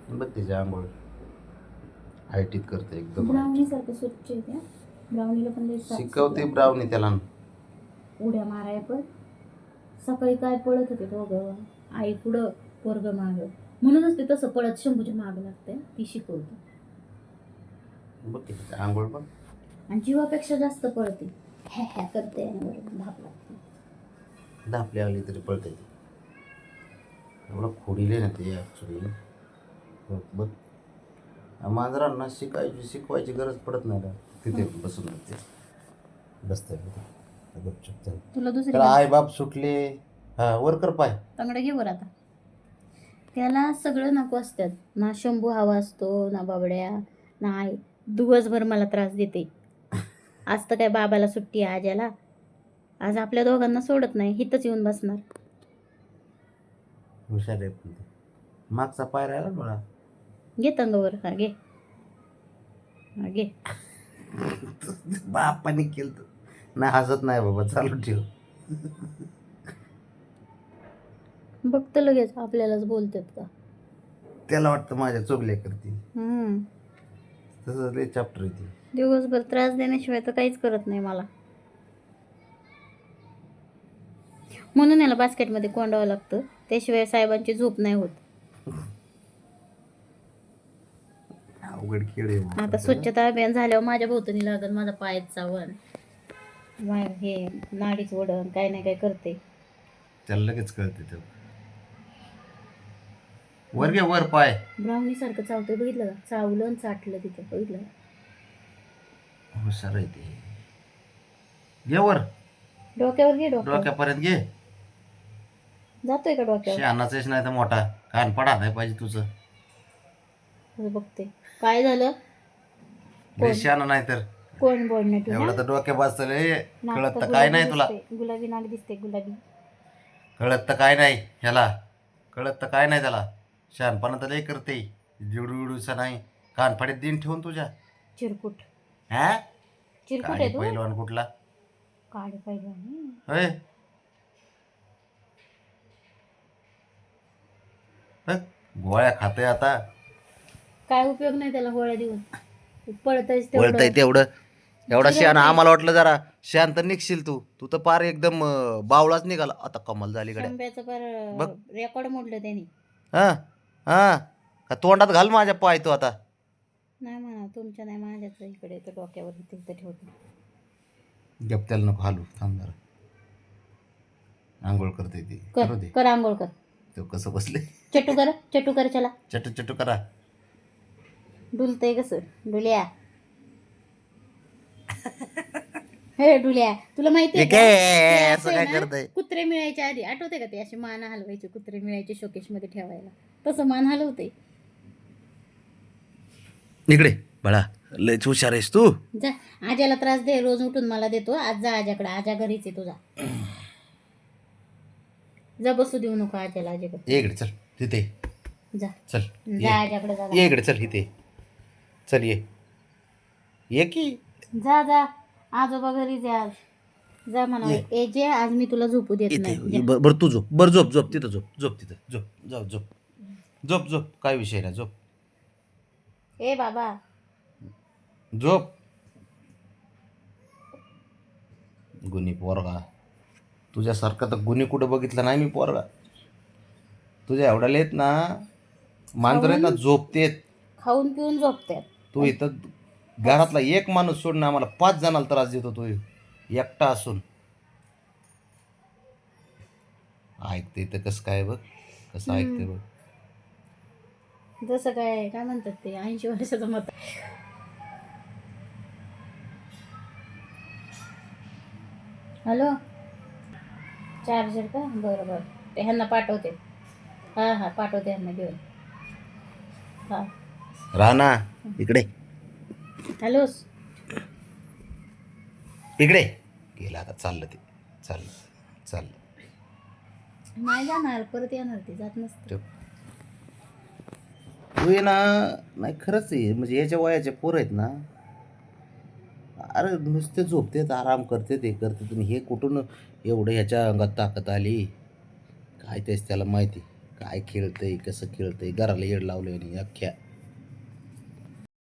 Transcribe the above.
बघ तिच्या आंघोळ हायटीत करते एकदम ब्राउनी सारखं स्वच्छ आहे त्या ब्राउनीला पण लई शिकवते ब्राउनी त्याला. उड्या माराय पण सकाळी काय पळत होते दोघं आई पुढं पोरग माग म्हणूनच ते तसं पळत शंभूच्या माग लागते ती शिकवते. बघ तिच्या आंघोळ पण आणि जीवापेक्षा जास्त पळते ह्या ह्या करते आणि वरून धाप लागते. धापली आली तरी पळते ती. एवढं खोडीले ना ते ॲक्च्युली. बघ मांजरांना शिकवायची गरज पडत नाही ना. तिथे बसून ते बसते गपचूप. तुला दुसरी त्याला आई बाप सुटले. हा वर कर पाय. तंगडे घे वर आता. त्याला सगळं नको असतात ना शंभू हवा असतो ना बाबड्या ना आई. दिवसभर मला त्रास देते. आज तर काय बाबाला सुट्टी आहे आज्याला. आज आपल्या दोघांना सोडत नाही हिथंच येऊन बसणार. हुशार आहे पण ते. मागचा पाय राहिला मला. घे तंगवर हा घे हा घे. बापाने केलं नाही हसत नाही बाबा चालू ठेव. बघतं लगेच आपल्यालाच बोलतात का. त्याला वाटतं माझ्या चुगल्या करतील. तसंच लय चॅप्टर येते. दिवसभर त्रास देण्याशिवाय तर काहीच करत नाही मला. म्हणून याला बास्केटमध्ये कोंडावं लागतं त्याशिवाय साहेबांची झोप नाही होत. अवघड खेळ आहे. आता स्वच्छता अभियान झाल्यावर माझ्या भोवतणी लागल माझा पायच चावण हे नाडीच वडण काय नाही काय करते. त्याला लगेच कळते ते. वर घे वर पाय. ब्राह्मणी सारखं चावतंय बघितलं का. चावलं आणि चाटलं तिथे बघितलं. हुशार आहे ते. घे वर डोक्यावर घे डोक्यावर. डोक्यापर्यंत घे. जातोय का डोक्यावर. शहाणाच नाही तर मोठा कान पडा नाही पाहिजे तुझं. बघते काय झालं. शहाणा नाही तर कोण बोलणं तुझ्या एवढं तर डोक्या बसतं नाक कळत तर तर काय गुलाबी नाही तुला. दिसते, गुलाबी नाक दिसते गुलाबी. कळत तर काय नाही ह्याला. कळत तर काय नाही त्याला. शहाणपणा तर लय करते. जिडूसा नाही कान फाडीत दिन ठेवून तुझ्या. चिरकुट हा चिरकुट काडी आहे तू. पहिलवान कुठला काढ पाहिजे होय. बघ, गोळ्या खाते आता. काय उपयोग नाही त्याला गोळ्या देऊन. पळतायच बोलताय तेवढं. तेवढं एवढा जिरवतंय. शहाणा आम्हाला वाटलं जरा शांत निघशील तू. तू तर पार एकदम बावळाच निघाला. आता कमाल झाली गड्या. शंभ्याचं बघ. पर रेकॉर्ड मोडलं त्यांनी. हा हा का तोंडात घाल माझ्या पाय तू आता. नाही म्हणा तुमच्या नाही माझ्याच इकडे तर डोक्यावर इथं ठेवतो. गप त्याला नको हालू थांब जरा. आंघोळ करते ती करू दे. कर आंघोळ कर. तो कसं बसले. चटू कर चला. चटू चटू करा. डुलतंय कसं डुल्या. हे डुल्या तुला माहिती आहे हे का? काय ते असं आहे काय ना, करतंय? कुत्रे मिळायच्या आधी आठवते का ते असे मान हलवायचे कुत्रे मिळायचे शोकेश मध्ये ठेवायला तसं मान हलवते. इकडे बाळा लयच हुशार आहेस तू. जा आज्याला त्रास दे रोज उठून मला देतो. आज जा आज्याकडे. आज्या घरीच आहे तुझा. जा बसू देऊ नको आज्याला आज्याकडे. ये इकडे चल तिथे जा चल. जा आज्याकडे जा. ये इकडे चल इथे चल ये की. जा जा आजोबा घरी जा आज. जा म्हणा ए जे आज मी तुला झोपू देत नाही. इथे बरं तू झोप. बरं झोप झोप तिथं झोप. झोप तिथं झोप. जाऊ झोप झोप झोप काय विषय नाही झोप. ए बाबा झोप. गुणी पोरगा तुझ्यासारखा तर गुणी कुठं बघितलं नाही मी पोरगा. तुझ्या एवढ्या लेत ना मांजर आहेत ना झोपतेत. खाऊन पिऊन झोपतात. तू इथं घरातला एक माणूस सोडून आम्हाला 5 जणांना त्रास देतो तू एकटा असून. ऐकते तर कसं काय बघ कसं ऐकते बघ. जसं काय म्हणतात ते 80 वर्षाचं मत. हॅलो चार्जर का बरं बरं ते ह्यांना पाठवते. हां हां पाठवते ह्यांना घेऊन. हां राहा ना इकडे हॅलो इकडे गेला आता. चाललं ते चाललं. नाही जाणार परत येणार ते जात नसते. तू ये ना नाही खरंच आहे म्हणजे याच्या वयाचे पोरं आहेत ना. अरे नुसते झोपतेत आराम करते ते करते. तुम्ही हे कुठून एवढं ह्याच्या अंगात ताकद आली काय तेच त्याला माहिती. काय खेळतंय कसं खेळतंय घराला येड लावलंय नाही अख्ख्या